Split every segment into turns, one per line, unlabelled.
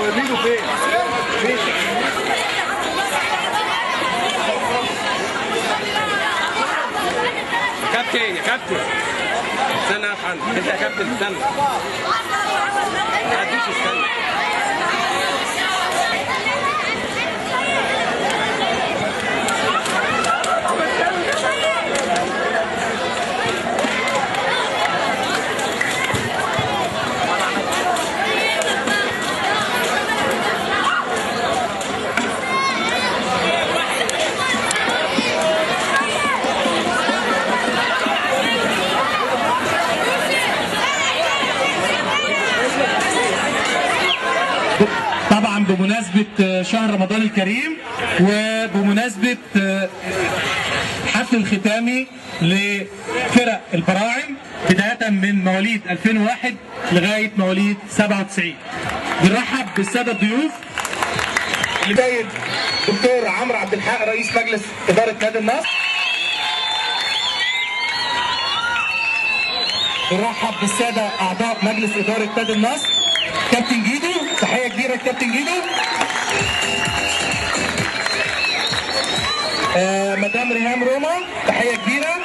وريله فين؟ فين؟ كابتن يا كابتن استنى يا فندم، انت يا كابتن استنى. ما تعديش استنى.
طبعا بمناسبة شهر رمضان الكريم وبمناسبة حفل الختامي لفرق البراعم بداية من مواليد 2001 لغاية مواليد 97. بنرحب بالسادة الضيوف
السيد دكتور عمرو عبد الحق رئيس مجلس إدارة نادي النصر. بنرحب بالسادة أعضاء مجلس إدارة نادي النصر. كابتن جيدو، تحية كبيرة لكابتن جيدو. مدام ريهام روما، تحية كبيرة.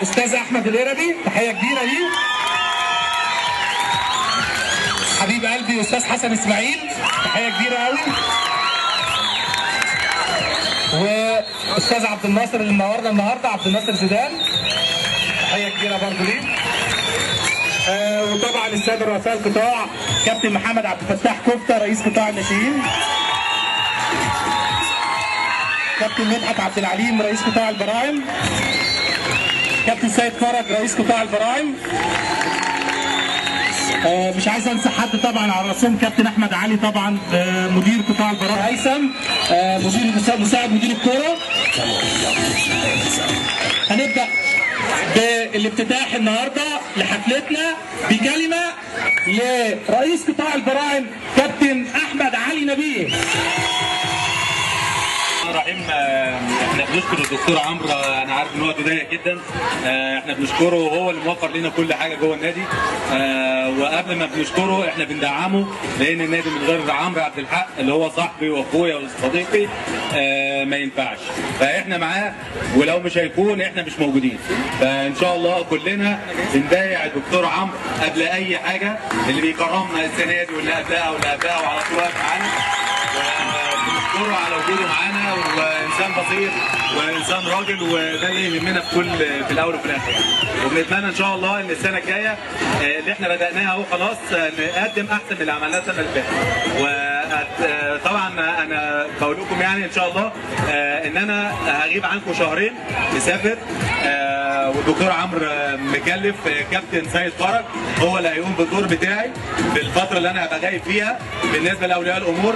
أستاذ أحمد الإربي، تحية كبيرة ليه. حبيب قلبي أستاذ حسن إسماعيل، تحية كبيرة قوي. وأستاذ عبد الناصر اللي منورنا النهارده، عبد الناصر زيدان، تحية كبيرة برضه ليه. وطبعا الساده رؤساء القطاع، كابتن محمد عبد الفتاح كفته رئيس قطاع الناشئين، كابتن مدحت عبد العليم رئيس قطاع البراعم، كابتن سيد فرج رئيس قطاع البراعم. مش عايز انسى حد طبعا، على راسهم كابتن احمد علي طبعا مدير قطاع البراعم، هيثم مساعد مدير الكوره. هنبدا بالافتتاح النهارده لحفلتنا بكلمه لرئيس قطاع البراعم كابتن احمد علي نبيه.
الرحيم. احنا بنشكر الدكتور عمرو، انا عارف ان هو ضيق جدا، احنا بنشكره، وهو اللي موفر لنا كل حاجه جوه النادي، وقبل ما بنشكره احنا بندعمه، لان النادي من غير عمرو عبد الحق اللي هو صاحبي واخويا وصديقي ما ينفعش، فاحنا معاه، ولو مش هيكون احنا مش موجودين. فان شاء الله كلنا بندايع الدكتور عمرو قبل اي حاجه، اللي بيكرمنا السنه دي واللي قبلها واللي قبلها وعلى طول واقف معانا، بنشكره على وجوده معانا، وانسان بسيط وانسان راجل، وده اللي يهمنا في الاول وفي الاخر. وبنتمنى ان شاء الله ان السنه الجايه اللي احنا بداناها اهو خلاص نقدم احسن من اللي عملناه السنه اللي فاتت. وطبعا انا بقول لكم يعني ان شاء الله ان انا هغيب عنكم شهرين، مسافر، والدكتور عمرو مكلف كابتن سيد فرج هو اللي هيقوم بالدور بتاعي في الفتره اللي انا هبقى غايب فيها، بالنسبه لاولياء الامور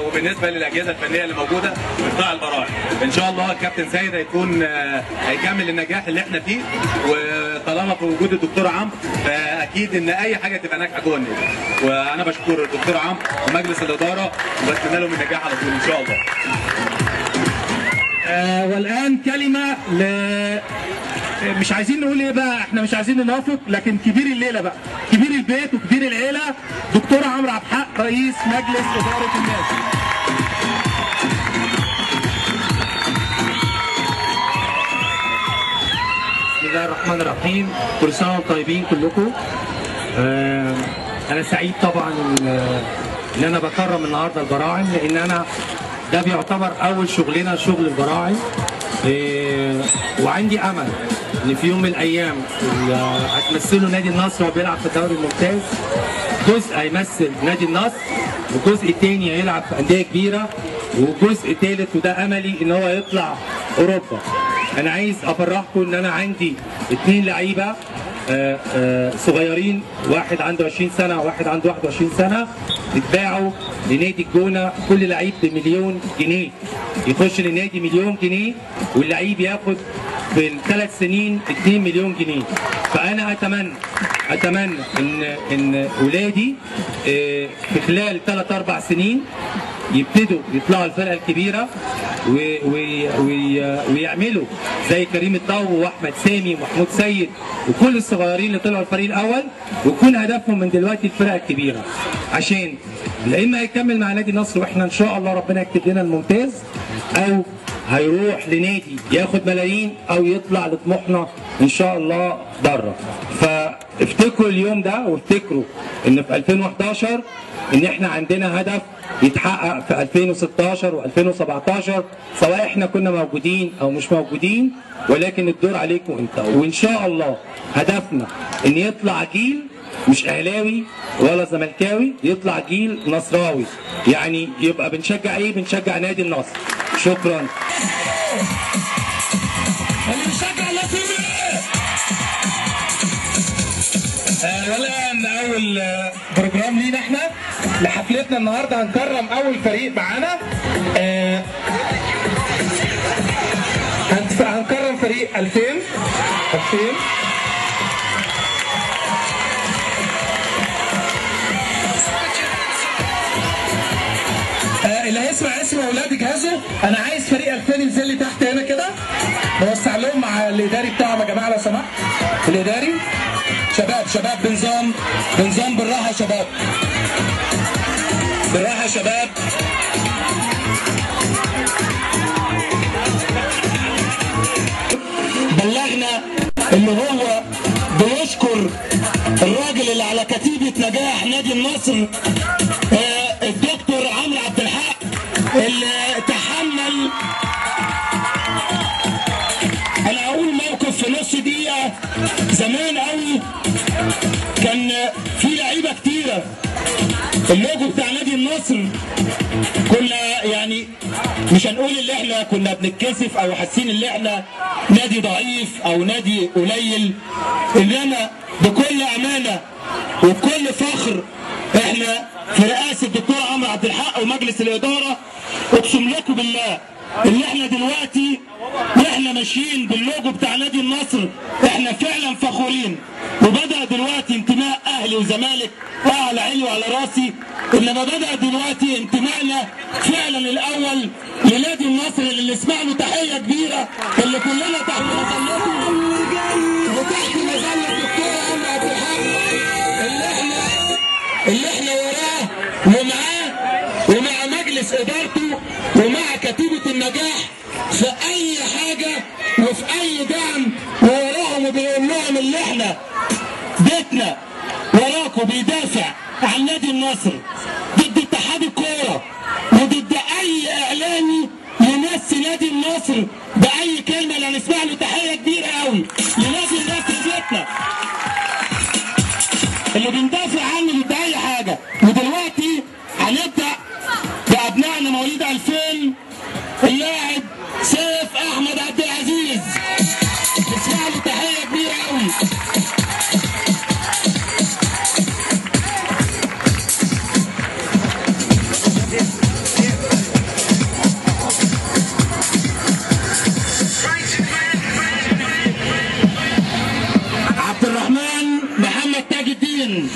وبالنسبه للاجهزه الفنيه اللي موجوده في قطاع البراعم. ان شاء الله الكابتن سيد هيكمل النجاح اللي احنا فيه، وطالما في وجود الدكتور عمرو فاكيد ان اي حاجه تبقى ناجحه جوه النادي. وانا بشكر الدكتور عمرو ومجلس الاداره وبتمنى لهم النجاح على طول ان شاء الله.
والان كلمه مش عايزين نقول ايه بقى، احنا مش عايزين ننافق، لكن كبير الليله بقى، كبير البيت وكبير العيله، دكتور عمرو عبد الحق رئيس مجلس اداره النادي.
بسم الله الرحمن الرحيم، كل سنه وانتم طيبين كلكم. انا سعيد طبعا ان انا بكرم النهارده البراعم، لان انا ده بيعتبر اول شغلنا، شغل البراعم، وعندي امل ان في يوم من الايام هتمثلوا نادي النصر وهو بيلعب في الدوري الممتاز، جزء هيمثل نادي النصر وجزء تاني هيلعب في انديه كبيره، وجزء تالت وده املي ان هو يطلع اوروبا. انا عايز افرحكم ان انا عندي 2 لعيبه صغيرين، واحد عنده 20 سنه وواحد عنده 21 سنه، اتباعوا لنادي الجونه، كل لعيب ب1,000,000 جنيه، يخش للنادي 1,000,000 جنيه، واللعيب ياخد في ال3 سنين 2,000,000 جنيه. فانا اتمنى ان ولادي في خلال 3-4 سنين يبتدوا يطلعوا الفرقه الكبيره ويعملوا زي كريم الطو واحمد سامي ومحمود سيد وكل الصغيرين اللي طلعوا الفريق الاول، ويكون هدفهم من دلوقتي الفرقه الكبيره، عشان لا اما هيكمل مع نادي النصر واحنا ان شاء الله ربنا يكتب لنا الممتاز، او هيروح لنادي ياخد ملايين، او يطلع لطموحنا ان شاء الله بره. فافتكروا اليوم ده، وافتكروا ان في 2011 ان احنا عندنا هدف يتحقق في 2016 و2017، سواء احنا كنا موجودين او مش موجودين، ولكن الدور عليكم انت. وان شاء الله هدفنا ان يطلع جيل مش اهلاوي ولا زملكاوي، يطلع جيل نصراوي، يعني يبقى بنشجع ايه؟ بنشجع نادي النصر. شكرا.
اللي بيشجع النصر والان اول بروجرام لينا احنا لحفلتنا النهارده، هنكرم اول فريق معانا. هنكرم فريق 2000 اللي هيسمع اسم اولاد جهازه. انا عايز فريق 2000 ينزل لي تحت هنا كده، نوسع لهم مع الاداري بتاعهم يا جماعه لو سمحت. الاداري شباب بنظام بالراحه يا شباب، بالراحه يا شباب. بلغنا اللي هو بيشكر الراجل اللي على كتيبه نجاح نادي النصر، الدكتور عمرو عبد الحق، اللي تحمل. انا اقول موقف في نص دقيقه. زمان قوي كان في لعيبه كتيره، اللوجو بتاع نادي النصر كنا يعني مش هنقول اللي احنا كنا بنتكسف او حاسين اللي احنا نادي ضعيف او نادي قليل، انما بكل امانه وبكل فخر احنا في رئاسه الدكتور عمرو عبد الحق ومجلس الاداره، اقسم لكم بالله ان احنا دلوقتي واحنا ماشيين باللوجو بتاع نادي النصر احنا فعلا فخورين. وبدا دلوقتي انتماء اهلي وزمالك على عيني وعلى راسي، انما بدا دلوقتي انتمائنا فعلا الاول لنادي النصر اللي نسمع له تحيه كبيره، اللي كلنا تحت مظلته وتحت مظله الدكتور عمرو عبد الحق اللي احنا وراه ومع مجلس ادارته ومع كتيبه النجاح في اي حاجه وفي اي دعم، ووراهم وبيقول لهم اللي احنا بيتنا وراكم بيدافع عن نادي النصر ضد اتحاد الكوره وضد اي اعلامي يمثل نادي النصر باي كلمه. اللي هنسمع له تحيه كبيره قوي لنادي النصر بيتنا اللي بندافع عنه ضد اي حاجه. ودلوقتي هنبدا بابنائنا مواليد 2000، اللاعب سيف احمد عبد العزيز، نسمع له تحيه كبيره قوي. عبد الرحمن محمد تاج الدين،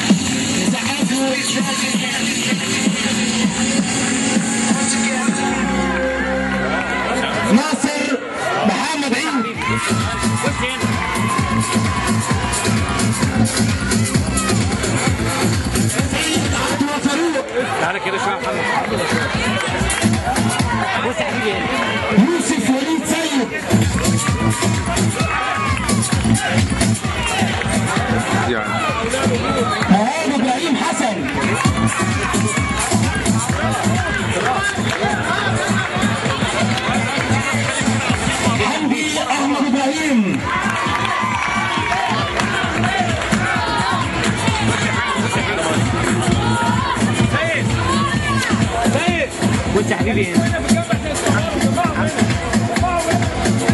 ناصر محمد عيد، سيد عبد الفاروق،
تعالى كده شويه يا محمد. بص يا حبيبي،
يوسف وليد سيد، مهاب ابراهيم حسن، حمدي احمد ابراهيم،
بص يا حبيبي.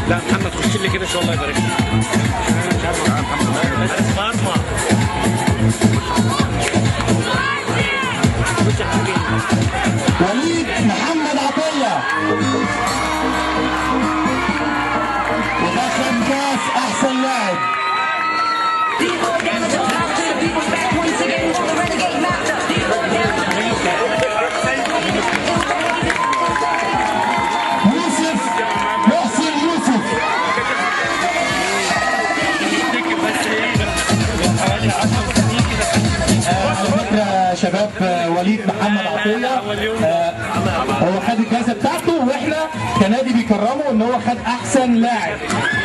لا محمد خش لي كده شويه الله يبارك لك. مش عارف محمد بس مرمى. بص يا حبيبي.
وليد محمد عطيه، ودخل كاس احسن لاعب.
على فكره شباب وليد محمد عطيه هو خد الجائزه بتاعته، واحنا كنادي بيكرمه ان هو خد احسن لاعب.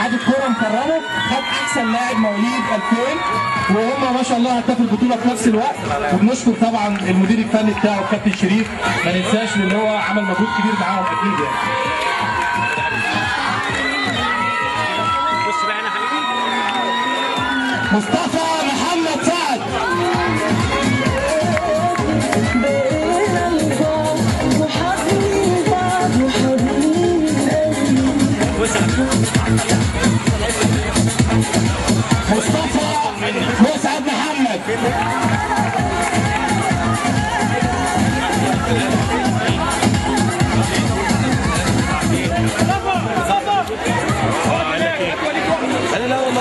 خد الكوره مكرمه، خد احسن لاعب مواليد 2000، وهم ما شاء الله هداف البطوله في نفس الوقت. وبنشكر طبعا المدير الفني بتاعه الكابتن شريف، ما ننساش ان هو عمل مجهود كبير معاهم اكيد يعني. مصطفى محمد سعد. مصطفى مسعد محمد.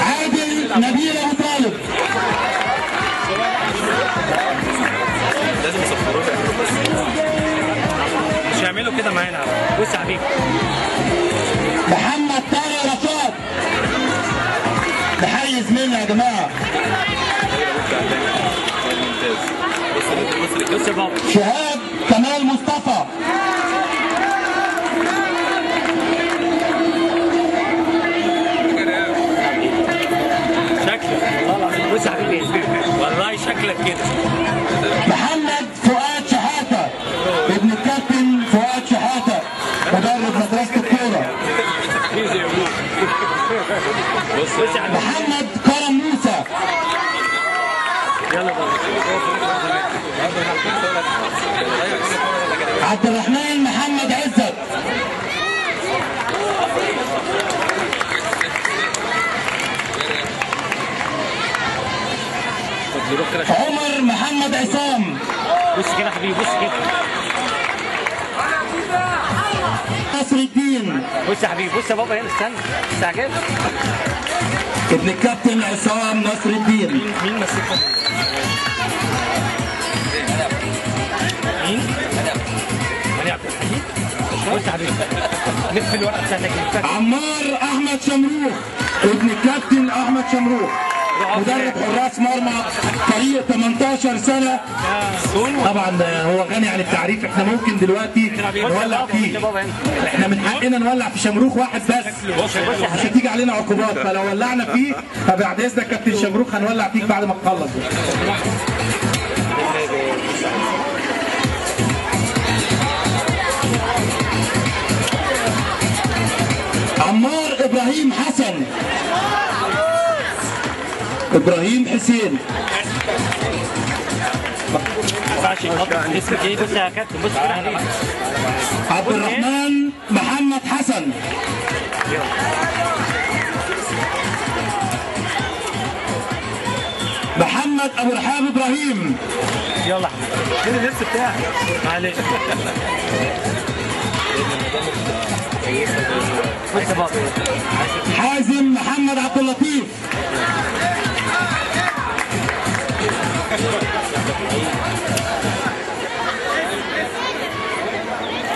عادل نبيل ابو طالب.
لازم يصفروه مش هيعملوا كده معانا. بص يا حبيبي
محمد طارق رشاد. تحيز مني يا جماعه.
بص يا بابا.
شهاب كمال مصطفى.
بص يا حبيبي والله شكلك كده.
محمد فؤاد شحاته ابن الكابتن فؤاد شحاته مدرب مدرسه الكوره. محمد كرم موسى. عبد الرحمن محمد عزت. عمر محمد عصام.
بص كده يا حبيبي. بص كده.
نصر الدين.
بص يا حبيبي. بص يا بابا هنا. استنى استعجل.
ابن الكابتن عصام نصر الدين.
مين مسكه؟ مين؟ هاني عبد الحميد. بص يا حبيبي لف الورقه بتاعتك.
عمار احمد شمروخ ابن الكابتن احمد شمروخ مدرب حراس مرمى فريق 18 سنه. طبعا هو غني عن التعريف. احنا ممكن دلوقتي نولع فيه. احنا من حقنا نولع في شمروخ واحد بس، مش هتيجي علينا عقوبات. فلو ولعنا فيه فبعد اذنك كابتن شمروخ هنولع فيك بعد ما تخلص. عمار ابراهيم حسن. ابراهيم حسين.
اسمك ايه؟ بص يا كابتن. بص كده يا حبيبي.
عبد الرحمن محمد حسن. محمد ابو رحاب ابراهيم.
يلا فين اللبس بتاعك؟ معلش. بص يا بابا.
حازم محمد عبد اللطيف.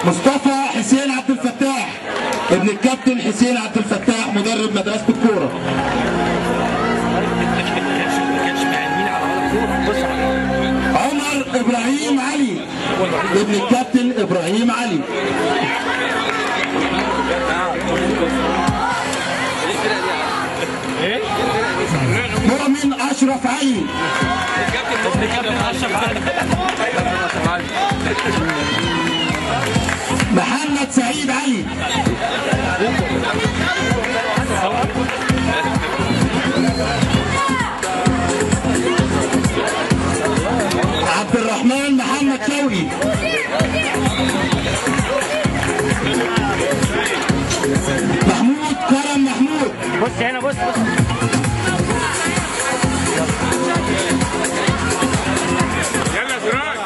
مصطفى حسين عبد الفتاح ابن الكابتن حسين عبد الفتاح مدرب مدرسة الكورة. عمر ابراهيم علي ابن الكابتن ابراهيم علي. مؤمن اشرف علي. محمد سعيد علي. عبد الرحمن محمد شوقي. محمود كرم محمود.
بص هنا. بص يلا سراج.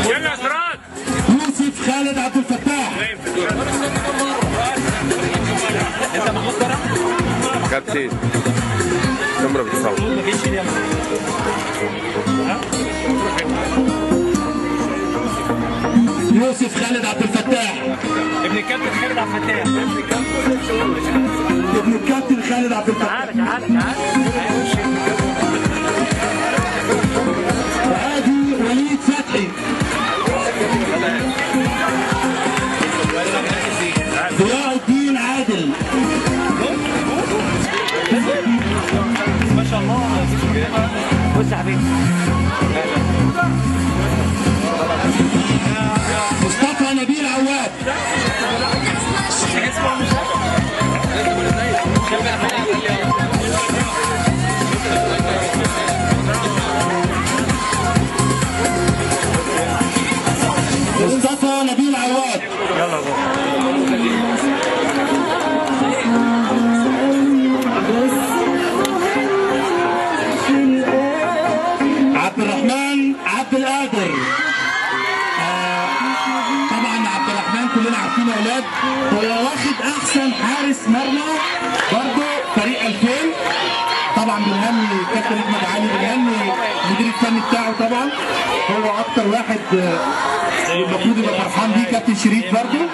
يلا سراج.
يوسف خالد عبد الفتاح.
انت محمود كرم؟
كابتن كاميرا بتصور.
يوسف خالد عبد الفتاح
ابن الكابتن خالد عبد الفتاح.
ابن الكابتن خالد عبد الفتاح.
تعال.
بص يا حبيبي.
مصطفى نبيل عواد. مصطفى نبيل عواد.
يلا
عبد الرحمن عبد القادر. طبعا عبد الرحمن كلنا عارفين يا اولاد، هو واخد احسن حارس مرمى برضه فريق 2000. طبعا بنهني كابتن احمد علي، بنهني المدير الفني بتاعه، طبعا هو اكتر واحد المفروض يبقى فرحان بيه. كابتن شريف برضه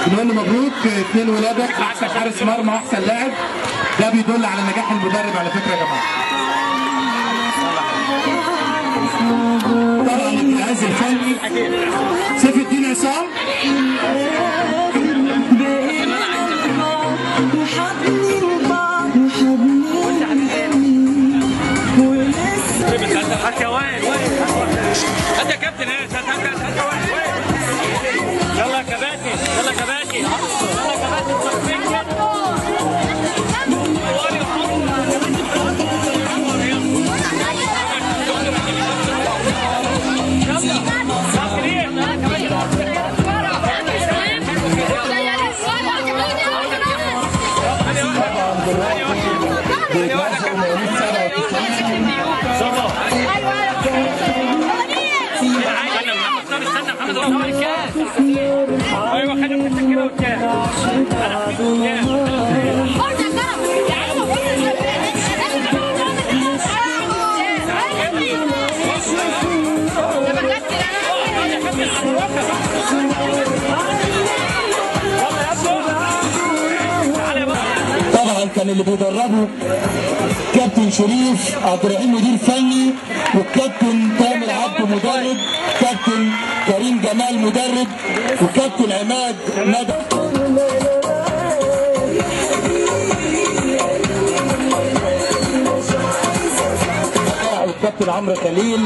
بنقول له مبروك، 2 ولادك احسن حارس مرمى واحسن لاعب. ده بيدل على نجاح المدرب على فكره يا جماعه. طبعا الجهاز الفني سيف الدين عصام.
هات يا وائل، هات يا كابتن، هات يا وائل. يلا يا كباتن، يلا يا كباتن، يلا يا كباتن. ايوه خلينا نمسك كده والكاس.
طبعا كان اللي بيدربه كابتن شريف عبد الرحيم مدير فني، والكابتن تامر عبده مدرب، كابتن كريم جمال مدرب، وكابتن عماد ندى. والكابتن عمرو خليل،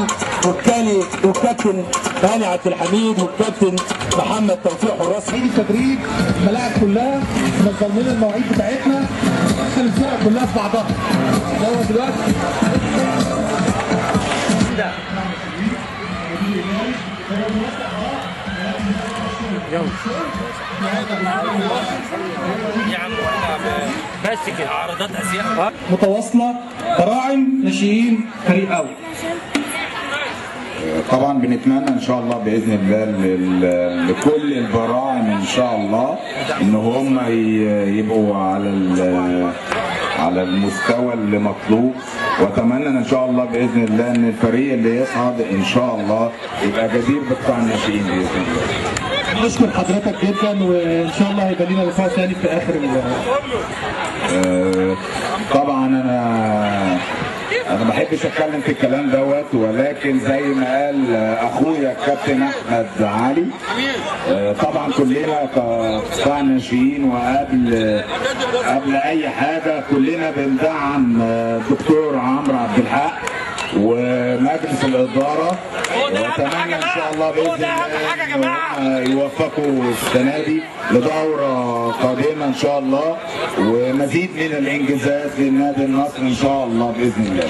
والكابتن هاني عبد الحميد، والكابتن محمد توفيق حراس.
عيد التدريب الملاعب كلها نظم لنا المواعيد بتاعتنا، دخل الفرق كلها في بعضها. هو دلوقتي
يا عم بس كده عرضات ازياء
متواصله، براعم ناشئين فريق اول.
طبعا بنتمنى ان شاء الله باذن الله لكل البراعم ان شاء الله ان هم يبقوا على المستوى اللي مطلوب، واتمنى ان شاء الله باذن الله ان الفريق اللي يصعد ان شاء الله يبقى جدير بقطاع الناشئين باذن الله.
نشكر حضرتك جدا، وان شاء الله هيبقى لنا لقاء ثاني في اخر
طبعا انا ما بحبش اتكلم في الكلام دوت، ولكن زي ما قال اخويا الكابتن احمد علي، طبعا كلنا كقطاع ناشئين وقبل اي حاجه كلنا بندعم الدكتور عمرو عبد الحق ومجلس الاداره، واتمنى ان شاء الله باذن الله ان يوفقوا السنه دي لدوره قادمه ان شاء الله، ومزيد من الانجازات للنادي النصر ان شاء الله باذن الله.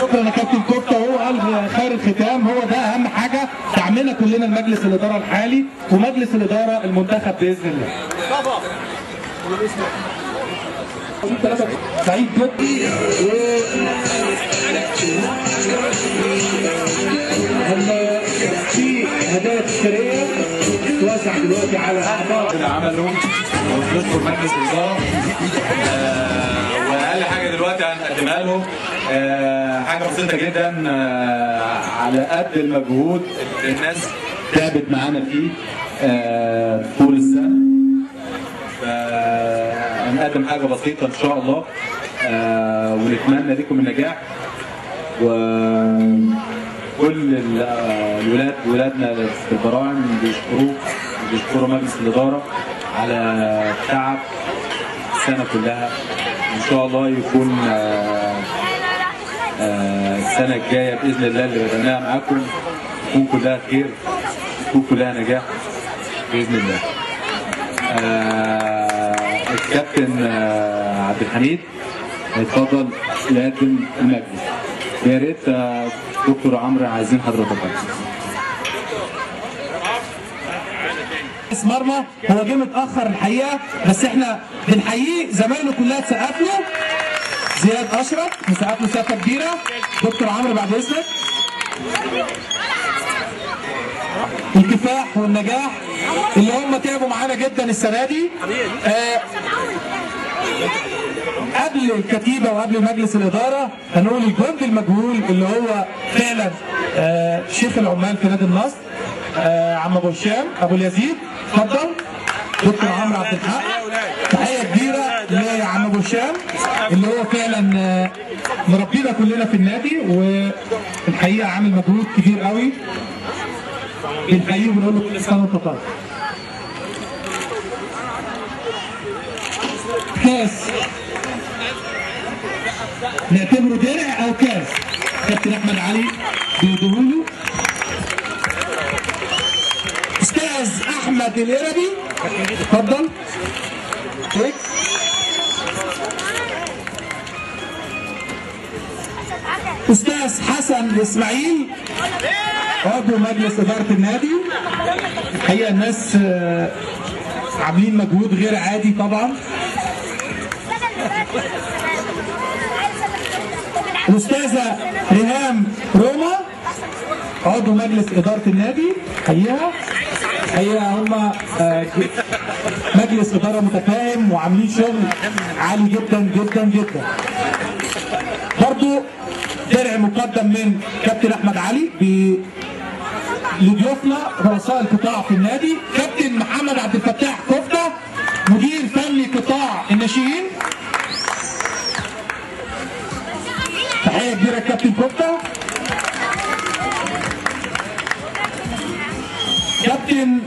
شكرا يا كابتن كوكا، هو قال خير الختام، هو ده اهم حاجه، دعمنا كلنا لمجلس الاداره الحالي ومجلس الاداره المنتخب باذن الله. سعيد جدا. في هدايا تذكاريه توزع دلوقتي على اعضاء
اللي عملوا، ونشكر مجلس الاداره. واقل حاجه دلوقتي هنقدمها لهم حاجه بسيطه جدا، على قد المجهود اللي الناس تعبت معانا فيه طول السنه، فهنقدم حاجه بسيطه ان شاء الله، ونتمنى لكم النجاح. وكل ولادنا في البراعم بيشكروا مجلس الاداره على التعب السنه كلها. ان شاء الله يكون السنه الجايه باذن الله اللي بدأناها معاكم تكون كلها خير، تكون كلها نجاح باذن الله. الكابتن عبد الحميد هيتفضل يقدم المجلس. يا ريت دكتور عمرو عايزين حضرتك.
حارس مرمى هو جه متاخر الحقيقه، بس احنا بنحييه، زمايله كلها تسقف له. زياد اشرف نسقف له سقفه كبيره. دكتور عمرو بعد اذنك. الكفاح والنجاح اللي هم تعبوا معانا جدا السنه دي. قبل الكتيبه وقبل مجلس الاداره هنقول الجند المجهول اللي هو فعلا شيخ العمال في نادي النصر، عم ابو هشام ابو اليزيد. اتفضل دكتور عمرو عبد الحق. تحيه كبيره لعم ابو هشام اللي هو فعلا مربينا كلنا في النادي، والحقيقه عامل مجهود كبير قوي. بنحييه وبنقول له كل سنه وانت طيب. كاس نعتبره درع او كاس كابتن احمد علي بيديهوله. استاذ احمد القربي اتفضل. استاذ حسن اسماعيل عضو مجلس اداره النادي. الحقيقه الناس عاملين مجهود غير عادي طبعا. الاستاذه ريهام روما عضو مجلس اداره النادي. حقيقه هم مجلس اداره متفاهم وعاملين شغل عالي جدا جدا جدا. برضو درع مقدم من كابتن احمد علي لضيوفنا رؤساء القطاع في النادي. كابتن محمد عبد الفتاح كفته مدير فني قطاع الناشئين. تحيه كبيره كابتن كفته. كابتن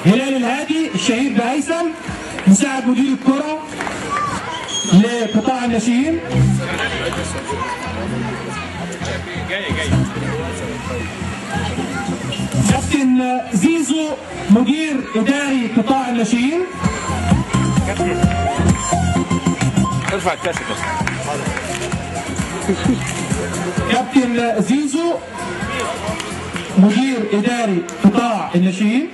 هلال الهادي الشهير بهيثم مساعد مدير الكره لقطاع الناشئين. كابتن زيزو مدير اداري قطاع الناشئين.
ارفع الكاسه بس.
كابتن زيزو مدير اداري قطاع الناشئين.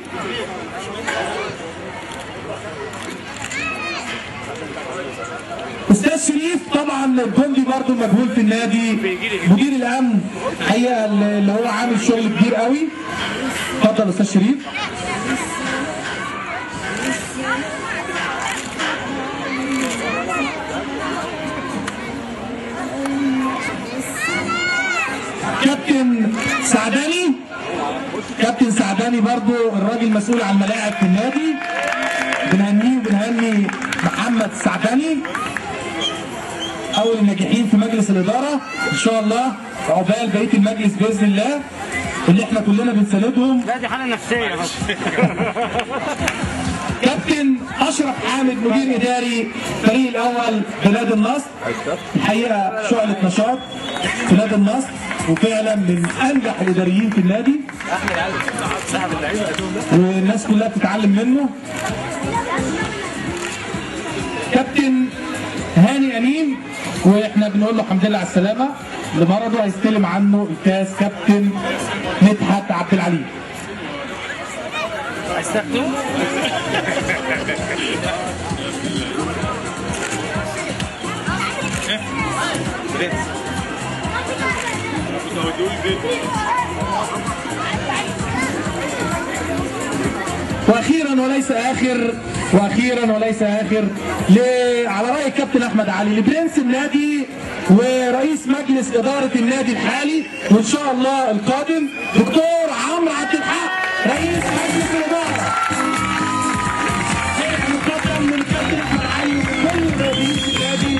استاذ شريف طبعا الجندي برضه مجهول في النادي، مدير الامن الحقيقه اللي هو عامل شغل كبير قوي. اتفضل استاذ شريف. كابتن سعداني برضو الراجل مسؤول عن الملاعب في النادي. بنهنيه وبنهني محمد سعداني اول الناجحين في مجلس الاداره ان شاء الله، عقبال بقيه المجلس باذن الله اللي احنا كلنا بنساندهم.
لا دي حاله نفسيه بس.
كابتن اشرف حامد مدير اداري الفريق الاول في نادي النصر. الحقيقه شعله نشاط في نادي النصر وفعلا من انجح الاداريين في النادي والناس كلها بتتعلم منه. كابتن هاني امين واحنا بنقول له الحمد لله على السلامه لمرضه، هيستلم عنه الكاس كابتن مدحت عبد العليم. واخيرا وليس اخر على راي الكابتن احمد علي لبرنس النادي ورئيس مجلس اداره النادي الحالي وان شاء الله القادم دكتور عمرو عبد الحق رئيس مجلس الاداره. مقدم من الكابتن احمد علي وكل رئيس النادي.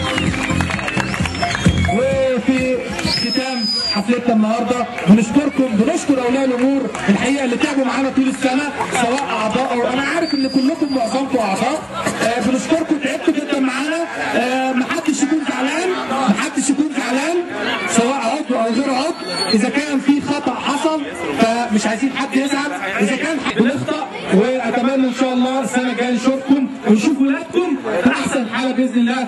وفي ختام حفلتنا النهارده بنشكر اولياء الامور الحقيقه اللي تعبوا معانا طول السنه سواء اعضاء او انا عارف ان كلكم معظمكم اعضاء. بنشكركم تعبتوا جدا معانا. محدش يكون زعلان سواء اذا كان في خطا حصل فمش عايزين حد يزعل، اذا كان بنخطا، واتمنى ان شاء الله السنه الجايه نشوفكم ونشوف ولادكم في احسن حاله باذن الله.